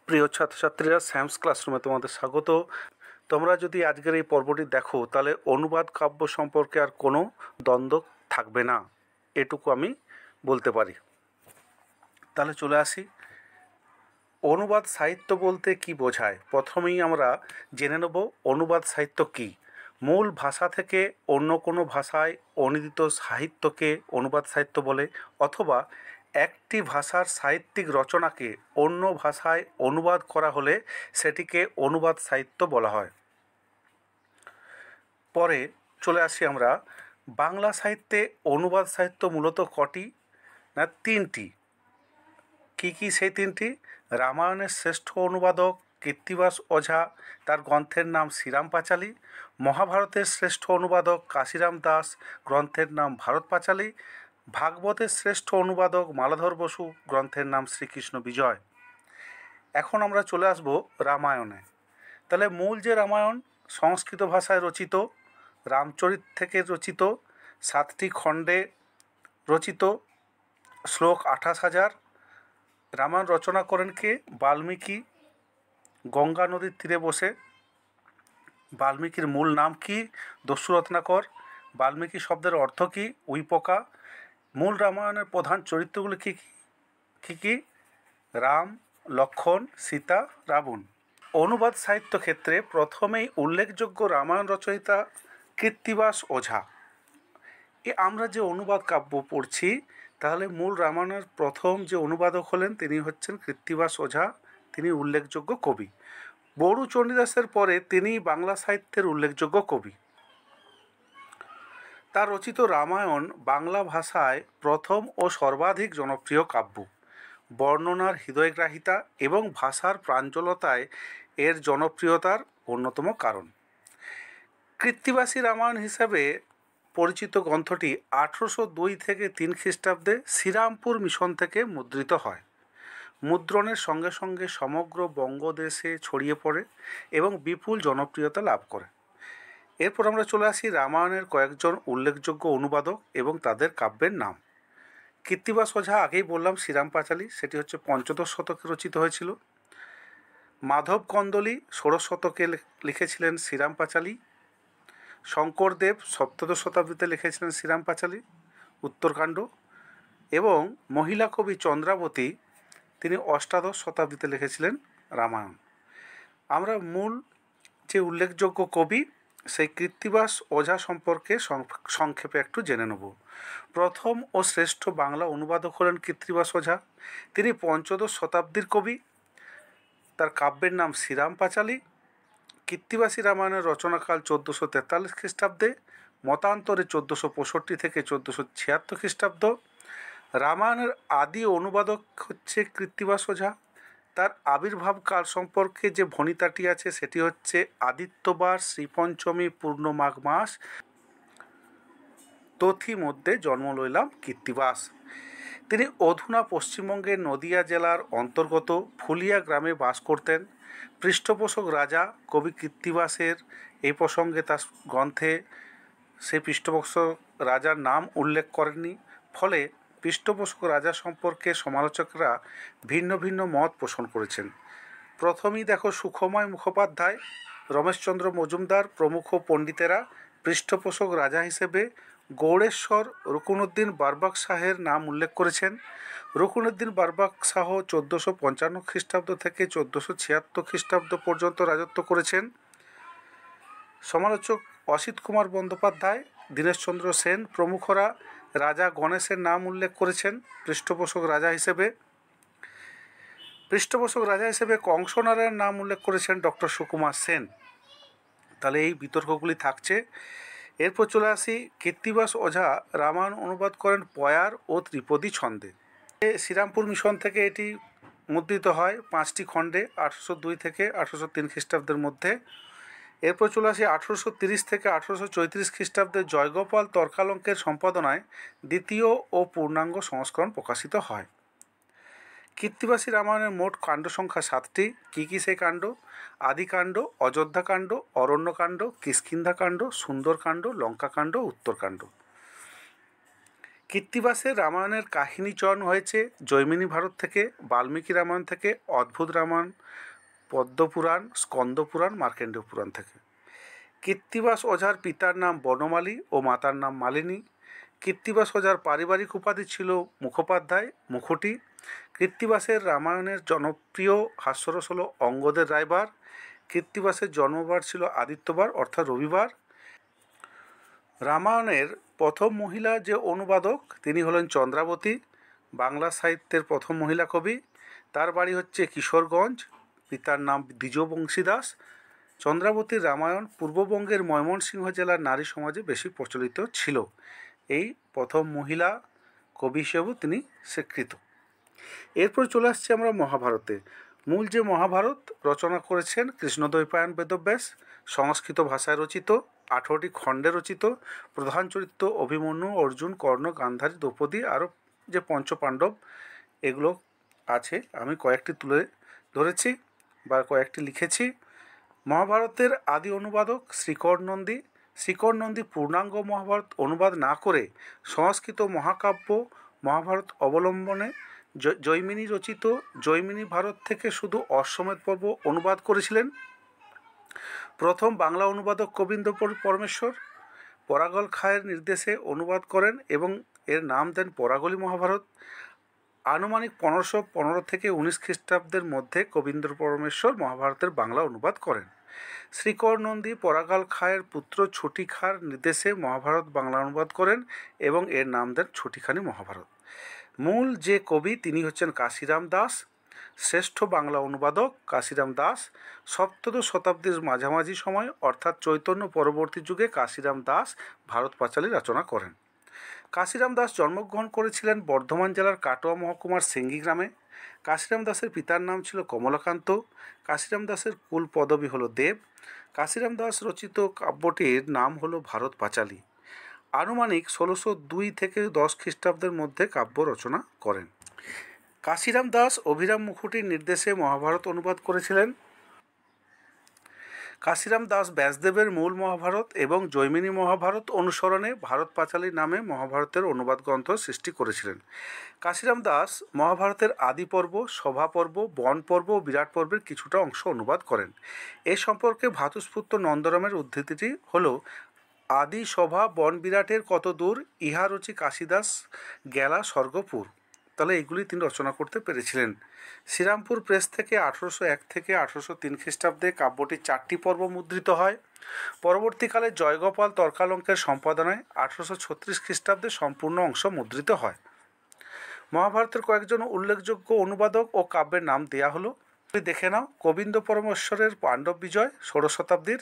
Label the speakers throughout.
Speaker 1: প্রিয় ছাত্রছাত্রীরা, স্যামস ক্লাসরুমে তোমাদের স্বাগত। তোমরা যদি আজকের এই পর্বটি দেখো তাহলে অনুবাদ কাব্য সম্পর্কে আর কোনো দ্বন্দ্ব থাকবে না, এটুকু আমি বলতে পারি। তাহলে চলে আসি, অনুবাদ সাহিত্য বলতে কি বোঝায়। প্রথমেই আমরা জেনে নেব অনুবাদ সাহিত্য কী। মূল ভাষা থেকে অন্য কোনো ভাষায় অনুদিত সাহিত্যকে অনুবাদ সাহিত্য বলে, অথবা একটি ভাষার সাহিত্যিক রচনাকে অন্য ভাষায় অনুবাদ করা হলে সেটিকে অনুবাদ সাহিত্য বলা হয়। পরে চলে আসি আমরা, বাংলা সাহিত্যে অনুবাদ সাহিত্য মূলত কটি না তিনটি। কী কী সেই তিনটি? রামায়ণের শ্রেষ্ঠ অনুবাদক কৃত্তিবাস ওঝা, তার গ্রন্থের নাম শ্রীরাম পাঁচালী। মহাভারতের শ্রেষ্ঠ অনুবাদক কাশিরাম দাস, গ্রন্থের নাম ভারত পাঁচালী। ভাগবতের শ্রেষ্ঠ অনুবাদক মালাধর বসু, গ্রন্থের নাম শ্রীকৃষ্ণ বিজয়। এখন আমরা চলে আসব রামায়ণে। তাহলে মূল যে রামায়ণ সংস্কৃত ভাষায় রচিত, রামচরিত থেকে রচিত, 7টি খণ্ডে রচিত, শ্লোক 28,000। রামায়ণ রচনা করেন কে? বাল্মীকি, গঙ্গা নদীর তীরে বসে। বাল্মীকির মূল নাম কি? দস্যু রত্নাকর। বাল্মীকি শব্দের অর্থ কি? উইপোকা। মূল রামায়ণের প্রধান চরিত্রগুলি কী কী কী কী? রাম, লক্ষ্মণ, সীতা, রাবণ। অনুবাদ সাহিত্য ক্ষেত্রে প্রথমেই উল্লেখযোগ্য রামায়ণ রচয়িতা কৃত্তিবাস ওঝা। আমরা যে অনুবাদ কাব্য পড়ছি, তাহলে মূল রামায়ণের প্রথম যে অনুবাদক হলেন তিনি হচ্ছেন কৃত্তিবাস ওঝা। তিনি উল্লেখযোগ্য কবি। বড়ু চণ্ডীদাসের পরে তিনি বাংলা সাহিত্যের উল্লেখযোগ্য কবি। তার রচিত রামায়ণ বাংলা ভাষায় প্রথম ও সর্বাধিক জনপ্রিয় কাব্য। বর্ণনার হৃদয়গ্রাহিতা এবং ভাষার প্রাঞ্জলতায় এর জনপ্রিয়তার অন্যতম কারণ। কৃত্তিবাসী রামায়ণ হিসাবে পরিচিত গ্রন্থটি 1802 থেকে 3 খ্রিস্টাব্দে শ্রীরামপুর মিশন থেকে মুদ্রিত হয়। মুদ্রণের সঙ্গে সঙ্গে সমগ্র বঙ্গদেশে ছড়িয়ে পড়ে এবং বিপুল জনপ্রিয়তা লাভ করে। এরপর আমরা চলে আসি রামায়ণের কয়েকজন উল্লেখযোগ্য অনুবাদক এবং তাদের কাব্যের নাম। কৃত্তিবাস ওঝা, আগেই বললাম শ্রীরাম পাঁচালী, সেটি হচ্ছে 15 শতকে রচিত হয়েছিল। মাধব কন্দলী 16 শতকে লিখেছিলেন শ্রীরাম পাঁচালী। শঙ্করদেব 17 শতাব্দীতে লিখেছিলেন শ্রীরাম পাঁচালী উত্তরকাণ্ড। এবং মহিলা কবি চন্দ্রাবতী তিনি 18 শতাব্দীতে লিখেছিলেন রামায়ণ। আমরা মূল যে উল্লেখযোগ্য কবি সেই কৃত্তিবাস ওঝা সম্পর্কে সংক্ষেপে একটু জেনে নেব। প্রথম ও শ্রেষ্ঠ বাংলা অনুবাদক হলেন কৃত্তিবাস ওঝা। তিনি 15 শতাব্দীর কবি। তার কাব্যের নাম শ্রীরাম পাঁচালী। কৃত্তিবাসী রামায়ণের রচনাকাল 1443 খ্রিস্টাব্দে, মতান্তরে 1465 থেকে 1476 খ্রিস্টাব্দ। রামায়ণের আদি অনুবাদক হচ্ছে কৃত্তিবাস ওঝা। তার আবির্ভাব কাল সম্পর্কে যে ভণিতাটি আছে সেটি হচ্ছে আদিত্যবার শ্রীপঞ্চমী পূর্ণ মাঘ মাস তথি মধ্যে জন্ম লইলাম কৃত্তিবাস। তিনি অধুনা পশ্চিমবঙ্গের নদিয়া জেলার অন্তর্গত ফুলিয়া গ্রামে বাস করতেন। পৃষ্ঠপোষক রাজা কবি কৃত্তিবাসের এই প্রসঙ্গে তার গ্রন্থে সেই পৃষ্ঠপোষক রাজার নাম উল্লেখ করেননি। ফলে পৃষ্ঠপোষক রাজা সম্পর্কে সমালোচকরা ভিন্ন ভিন্ন মত পোষণ করেছেন। প্রথমেই দেখো, সুখময় মুখোপাধ্যায়, রমেশচন্দ্র মজুমদার প্রমুখ পণ্ডিতেরা পৃষ্ঠপোষক রাজা হিসেবে গৌড়েশ্বর রুকনউদ্দিন বারবাক শাহের নাম উল্লেখ করেছেন। রুকনউদ্দিন বারবাক শাহ 1455 খ্রিস্টাব্দ থেকে 1476 খ্রিস্টাব্দ পর্যন্ত রাজত্ব করেছেন। সমালোচক অসিত কুমার বন্দ্যোপাধ্যায়, দীনেশচন্দ্র সেন প্রমুখরা রাজা গণেশের নাম উল্লেখ করেছেন পৃষ্ঠপোষক রাজা হিসেবে। পৃষ্ঠপোষক রাজা হিসেবে কংসনারায়ণ নাম উল্লেখ করেছেন ডক্টর সুকুমার সেন। তাহলে এই বিতর্কগুলি থাকছে। এরপর চলে আসি, কৃত্তিবাস ওঝা রামায়ণ অনুবাদ করেন পয়ার ও ত্রিপদী ছন্দে। শ্রীরামপুর মিশন থেকে এটি মুদ্রিত হয় 5টি খণ্ডে 1802 থেকে 1803 খ্রিস্টাব্দের মধ্যে। এরপর চলে আসি 1830 থেকে 1834 খ্রিস্টাব্দে জয়গোপাল তর্কালঙ্কের সম্পাদনায় দ্বিতীয় ও পূর্ণাঙ্গ সংস্করণ প্রকাশিত হয়। কৃত্তিবাসী রামায়ণের মোট কাণ্ড সংখ্যা 7টি। কী কী সেই কাণ্ড? আদিকাণ্ড, অযোধ্যাকাণ্ড, অরণ্যকাণ্ড, কিষ্কিন্ধাকাণ্ড, সুন্দরকাণ্ড, লঙ্কাকাণ্ড, উত্তরকাণ্ড। কৃত্তিবাসের রামায়ণের কাহিনী চয়ন হয়েছে জৈমিনী ভারত থেকে, বাল্মীকি রামায়ণ থেকে, অদ্ভুত রামায়ণ, পদ্মপুরাণ, স্কন্দপুরাণ, মার্কেন্ডীয় পুরাণ থেকে। কৃত্তিবাস ওঝার পিতার নাম বনমালী ও মাতার নাম মালিনী। কৃত্তিবাস ওঝার পারিবারিক উপাধি ছিল মুখোপাধ্যায়, মুখোটি। কৃত্তিবাসের রামায়ণের জনপ্রিয় হাস্যরস হল অঙ্গদের রায়বার। কৃত্তিবাসের জন্মবার ছিল আদিত্যবার অর্থাৎ রবিবার। রামায়ণের প্রথম মহিলা যে অনুবাদক তিনি হলেন চন্দ্রাবতী, বাংলা সাহিত্যের প্রথম মহিলা কবি। তার বাড়ি হচ্ছে কিশোরগঞ্জ, পিতার নাম দ্বিজবংশী দাস। চন্দ্রাবতীর রামায়ণ পূর্ববঙ্গের ময়মনসিংহ জেলার নারী সমাজে বেশি প্রচলিত ছিল। এই প্রথম মহিলা কবি হিসেবেও তিনি স্বীকৃত। এরপর চলে আসছি আমরা মহাভারতে। মূল যে মহাভারত রচনা করেছেন কৃষ্ণদ্বৈপায়ন বেদব্যাস, সংস্কৃত ভাষায় রচিত, 18টি খণ্ডে রচিত। প্রধান চরিত্র অভিমন্যু, অর্জুন, কর্ণ, গান্ধারী, দ্রৌপদী, আরও যে পঞ্চপাণ্ডব এগুলো আছে। আমি কয়েকটি তুলে ধরেছি বা কয়েকটি লিখেছি। মহাভারতের আদি অনুবাদক শ্রীকর নন্দী। শ্রীকর নন্দী পূর্ণাঙ্গ মহাভারত অনুবাদ না করে সংস্কৃত মহাকাব্য মহাভারত অবলম্বনে জৈমিনী রচিত জৈমিনী ভারত থেকে শুধু অশ্বমেধ পর্ব অনুবাদ করেছিলেন। প্রথম বাংলা অনুবাদক গোবিন্দ পরমেশ্বর পরাগল খাঁয়ের নির্দেশে অনুবাদ করেন এবং এর নাম দেন পরাগলী মহাভারত। আনুমানিক 1515 থেকে 19 খ্রিস্টাব্দের মধ্যে গোবিন্দ পরমেশ্বর মহাভারতের বাংলা অনুবাদ করেন। শ্রীকর নন্দী পরাগল খাঁয়ের পুত্র ছুটি খাঁর নির্দেশে মহাভারত বাংলা অনুবাদ করেন এবং এর নাম দেন ছুটিখানি মহাভারত। মূল যে কবি তিনি হচ্ছেন কাশিরাম দাস। শ্রেষ্ঠ বাংলা অনুবাদক কাশিরাম দাস। সপ্তদশ শতাব্দীর মাঝামাঝি সময় অর্থাৎ চৈতন্য পরবর্তী যুগে কাশিরাম দাস ভারত পাঁচালী রচনা করেন। কাশিরাম দাস জন্মগ্রহণ করেছিলেন বর্ধমান জেলার কাটোয়া মহকুমার সিঙ্গি গ্রামে। কাশিরাম দাসের পিতার নাম ছিল কমলাকান্ত। কাশিরাম দাসের কুল পদবী হল দেব। কাশিরাম দাস রচিত কাব্যটির নাম হল ভারত পাঁচালী। আনুমানিক 1602 থেকে 10 খ্রিস্টাব্দের মধ্যে কাব্য রচনা করেন। কাশিরাম দাস অভিরাম মুখোটির নির্দেশে মহাভারত অনুবাদ করেছিলেন। কাশিরাম দাস ব্যাসদেবের মূল মহাভারত এবং জৈমিনী মহাভারত অনুসরণে ভারত পাঁচালী নামে মহাভারতের অনুবাদ গ্রন্থ সৃষ্টি করেছিলেন। কাশিরাম দাস মহাভারতের আদি পর্ব, সভা পর্ব, বন পর্ব ও বিরাট পর্বের কিছুটা অংশ অনুবাদ করেন। এ সম্পর্কে ভ্রাতুষ্পুত্র নন্দরামের উদ্ধৃতিটি হল, আদি সভা বন বিরাটের কত দূর, ইহা রচি কাশিদাস গেলা স্বর্গপুর। তাহলে এইগুলি তিনি রচনা করতে পেরেছিলেন। শ্রীরামপুর প্রেস থেকে 1801 থেকে 1803 খ্রিস্টাব্দে কাব্যটি 4টি পর্ব মুদ্রিত হয়। পরবর্তীকালে জয়গোপাল তর্কালঙ্কের সম্পাদনায় 1836 খ্রিস্টাব্দে সম্পূর্ণ অংশ মুদ্রিত হয়। মহাভারতের কয়েকজন উল্লেখযোগ্য অনুবাদক ও কাব্যের নাম দেয়া হলো, দেখে নাও। গোবিন্দ পরমেশ্বরের পাণ্ডব বিজয় 16 শতাব্দীর,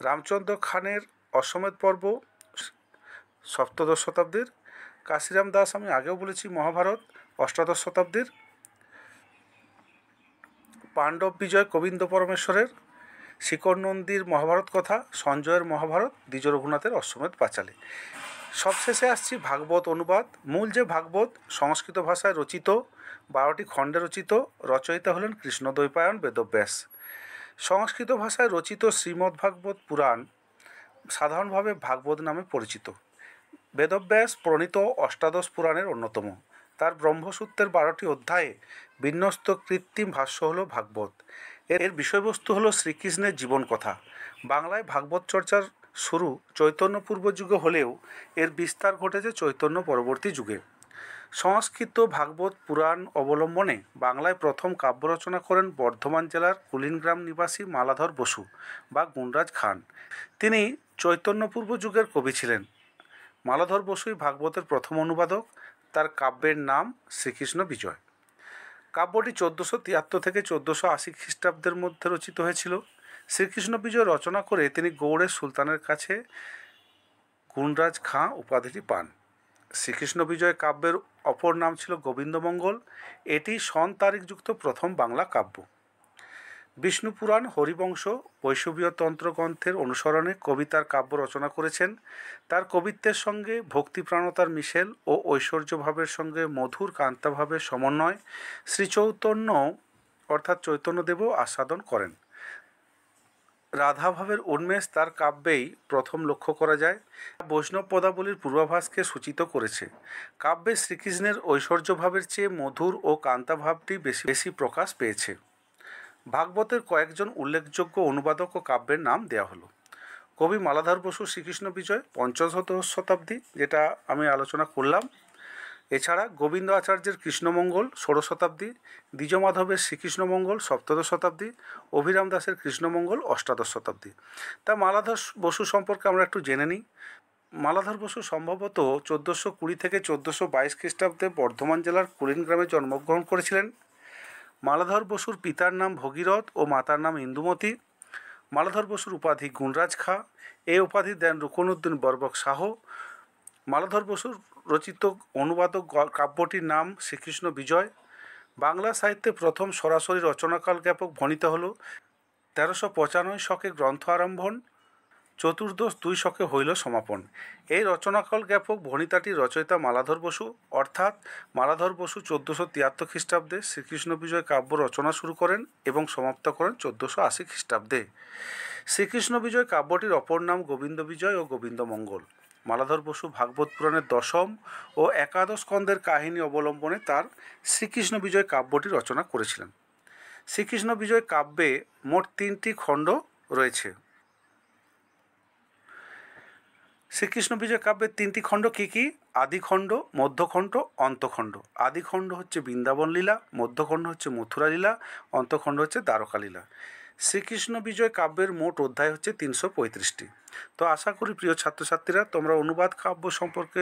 Speaker 1: রামচন্দ্র খানের অশ্বমেধ পর্ব 17 শতাব্দীর, কাশিরাম দাস আমি আগেও বলেছি মহাভারত 18 শতাব্দীর, পাণ্ডব বিজয় গোবিন্দ পরমেশ্বরের, শিকর নন্দীর মহাভারত কথা, সঞ্জয়ের মহাভারত, দ্বিজ রঘুনাথের অশ্বমেধ পাঁচালী। সবশেষে আসছি ভাগবত অনুবাদ। মূল যে ভাগবত সংস্কৃত ভাষায় রচিত, 12টি খণ্ডে রচিত, রচয়িতা হলেন কৃষ্ণদ্বৈপায়ন বেদব্যাস। সংস্কৃত ভাষায় রচিত শ্রীমদ্ভাগবত পুরাণ সাধারণভাবে ভাগবত নামে পরিচিত। বেদব্যাস প্রণীত অষ্টাদশ পুরাণের অন্যতম। তার ব্রহ্মসূত্রের 12টি অধ্যায়ে বিন্যস্ত কৃত্রিম ভাষ্য হল ভাগবত। এর বিষয়বস্তু হল শ্রীকৃষ্ণের জীবন কথা। বাংলায় ভাগবত চর্চার শুরু চৈতন্য পূর্ব যুগে হলেও এর বিস্তার ঘটেছে চৈতন্য পরবর্তী যুগে। সংস্কৃত ভাগবত পুরাণ অবলম্বনে বাংলায় প্রথম কাব্য রচনা করেন বর্ধমান জেলার কুলিনগ্রাম নিবাসী মালাধর বসু বা গুণরাজ খান। তিনি চৈতন্য পূর্ব যুগের কবি ছিলেন। মালাধর বসুই ভাগবতের প্রথম অনুবাদক। তার কাব্যের নাম শ্রীকৃষ্ণ বিজয়। কাব্যটি 1473 থেকে 1480 খ্রিস্টাব্দের মধ্যে রচিত হয়েছিল। শ্রীকৃষ্ণ বিজয় রচনা করে তিনি গৌড়ের সুলতানের কাছে গুণরাজ খাঁ উপাধিটি পান। শ্রীকৃষ্ণ বিজয় কাব্যের অপর নাম ছিল গোবিন্দমঙ্গল। এটি সন তারিখযুক্ত প্রথম বাংলা কাব্য। বিষ্ণু পুরাণ, হরিবংশ, বৈষ্ণবীয় তন্ত্র গ্রন্থের অনুসরণে কবি তার কাব্য রচনা করেছেন। তার কবিত্বের সঙ্গে ভক্তিপ্রাণতার মিশেল ও ঐশ্বর্যভাবের সঙ্গে মধুর কান্তাভাবের সমন্বয় শ্রীচৈতন্য অর্থাৎ চৈতন্যদেবও আস্বাদন করেন। রাধাভাবের উন্মেষ তার কাব্যেই প্রথম লক্ষ্য করা যায়। বৈষ্ণব পদাবলীর পূর্বাভাসকে সূচিত করেছে। কাব্যে শ্রীকৃষ্ণের ঐশ্বর্যভাবের চেয়ে মধুর ও কান্তাভাবটি বেশি বেশি প্রকাশ পেয়েছে। ভাগবতের কয়েকজন উল্লেখযোগ্য অনুবাদক ও কাব্যের নাম দেওয়া হলো। কবি মালাধর বসু শ্রীকৃষ্ণ বিজয় পঞ্চদশ শতাব্দী, যেটা আমি আলোচনা করলাম। এছাড়া গোবিন্দ আচার্যের কৃষ্ণমঙ্গল ষোড়শ শতাব্দী, দ্বিজমাধবের শ্রীকৃষ্ণমঙ্গল সপ্তদশ শতাব্দী, অভিরাম দাসের কৃষ্ণমঙ্গল অষ্টাদশ শতাব্দী। তা মালাধর বসু সম্পর্কে আমরা একটু জেনে নিই। মালাধর বসু সম্ভবত 1420 থেকে 1422 খ্রিস্টাব্দে বর্ধমান জেলার কুলিন গ্রামে জন্মগ্রহণ করেছিলেন। মালাধর বসুর পিতার নাম ভগীরথ ও মাতার নাম ইন্দুমতী। মালাধর বসুর উপাধি গুণরাজ খাঁ। এই উপাধি দেন রুকনউদ্দিন বরবক শাহ। মালাধর বসুর রচিত অনুবাদক কাব্যটির নাম শ্রীকৃষ্ণ বিজয়। বাংলা সাহিত্যে প্রথম সরাসরি রচনাকাল জ্ঞাপক ভণিত হল 1395 শকে গ্রন্থ আরম্ভন, চতুর্দশ 2 শকে হইল সমাপন। এই রচনাকাল জ্ঞাপক ভণিতাটির রচয়িতা মালাধর বসু, অর্থাৎ মালাধর বসু 1473 খ্রিস্টাব্দে শ্রীকৃষ্ণ বিজয় কাব্য রচনা শুরু করেন এবং সমাপ্ত করেন 1480 খ্রিস্টাব্দে। শ্রীকৃষ্ণ বিজয় কাব্যটির অপর নাম গোবিন্দ বিজয় ও গোবিন্দ মঙ্গল। মালাধর বসু ভাগবত পুরাণের দশম ও একাদশ স্কন্দের কাহিনী অবলম্বনে তার শ্রীকৃষ্ণ বিজয় কাব্যটি রচনা করেছিলেন। শ্রীকৃষ্ণ বিজয় কাব্যে মোট 3টি খণ্ড রয়েছে। শ্রীকৃষ্ণ বিজয় কাব্যের 3টি খণ্ড কী কী? আদিখণ্ড, মধ্যখণ্ড, অন্তখণ্ড। আদিখণ্ড হচ্ছে বৃন্দাবন লীলা, মধ্যখণ্ড হচ্ছে মথুরা লীলা, অন্তখণ্ড হচ্ছে দ্বারকা লীলা। শ্রীকৃষ্ণ বিজয় কাব্যের মোট অধ্যায় হচ্ছে 335টি। তো আশা করি প্রিয় ছাত্রছাত্রীরা তোমরা অনুবাদ কাব্য সম্পর্কে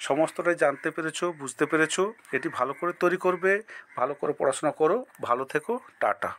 Speaker 1: সমস্তটাই জানতে পেরেছো, বুঝতে পেরেছো। এটি ভালো করে তৈরি করবে, ভালো করে পড়াশোনা করো। ভালো থেকো, টাটা।